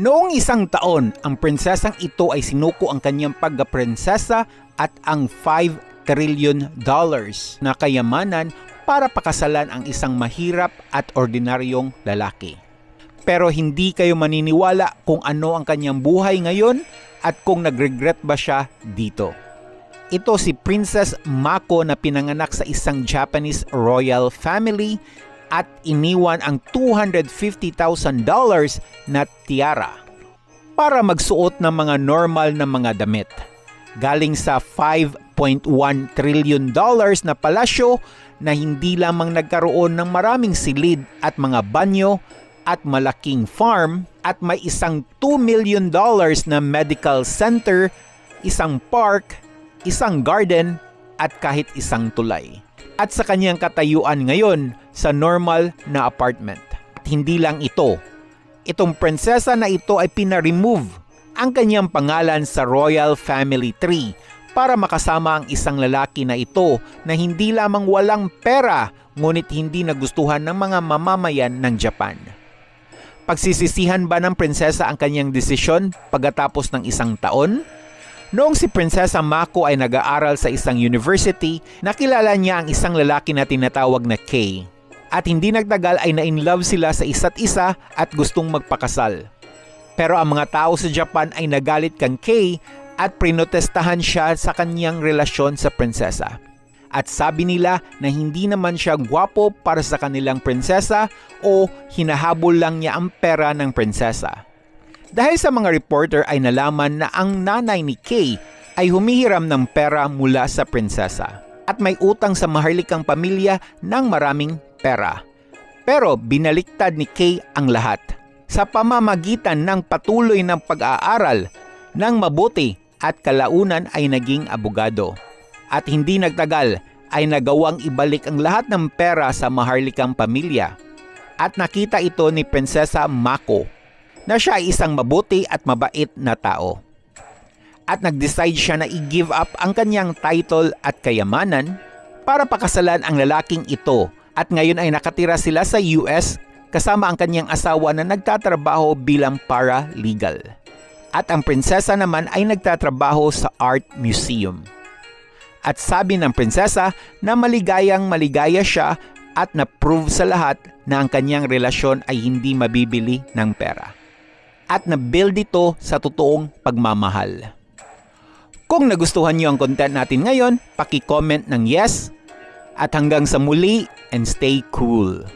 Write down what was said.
Noong isang taon, ang prinsesang ito ay sinuko ang kanyang pagka-prinsesa at ang $5 trillion na kayamanan para pakasalan ang isang mahirap at ordinaryong lalaki. Pero hindi kayo maniniwala kung ano ang kanyang buhay ngayon at kung nagregret ba siya dito. Ito si Princess Mako na pinanganak sa isang Japanese royal family at iniwan ang $250,000 na tiara para magsuot ng mga normal na mga damit. Galing sa $5.1 trillion na palasyo na hindi lamang nagkaroon ng maraming silid at mga banyo at malaking farm at may isang $2 million na medical center, isang park, isang garden at kahit isang tulay. At sa kanyang katayuan ngayon sa normal na apartment. At hindi lang ito. Itong prinsesa na ito ay pinaremove ang kanyang pangalan sa Royal Family Tree para makasama ang isang lalaki na ito na hindi lamang walang pera ngunit hindi nagustuhan ng mga mamamayan ng Japan. Pagsisisihan ba ng prinsesa ang kanyang desisyon pagkatapos ng isang taon? Noong si Prinsesa Mako ay nag-aaral sa isang university, nakilala niya ang isang lalaki na tinatawag na Kay. At hindi nagtagal ay na-inlove sila sa isa't isa at gustong magpakasal. Pero ang mga tao sa Japan ay nagalit kang Kay at prinotestahan siya sa kanyang relasyon sa prinsesa. At sabi nila na hindi naman siya gwapo para sa kanilang prinsesa o hinahabol lang niya ang pera ng prinsesa. Dahil sa mga reporter ay nalaman na ang nanay ni Kay ay humihiram ng pera mula sa prinsesa at may utang sa maharlikang pamilya ng maraming pera. Pero binaliktad ni Kay ang lahat sa pamamagitan ng patuloy ng pag-aaral ng mabuti at kalaunan ay naging abogado. At hindi nagtagal ay nagawang ibalik ang lahat ng pera sa maharlikang pamilya. At nakita ito ni Prinsesa Mako na siya ay isang mabuti at mabait na tao. At nag-decide siya na i-give up ang kanyang title at kayamanan para pakasalan ang lalaking ito at ngayon ay nakatira sila sa US kasama ang kanyang asawa na nagtatrabaho bilang paralegal. At ang prinsesa naman ay nagtatrabaho sa art museum. At sabi ng prinsesa na maligaya siya at na-prove sa lahat na ang kanyang relasyon ay hindi mabibili ng pera. At na-build ito sa totoong pagmamahal. Kung nagustuhan niyo ang content natin ngayon, paki-comment ng yes. At hanggang sa muli and stay cool.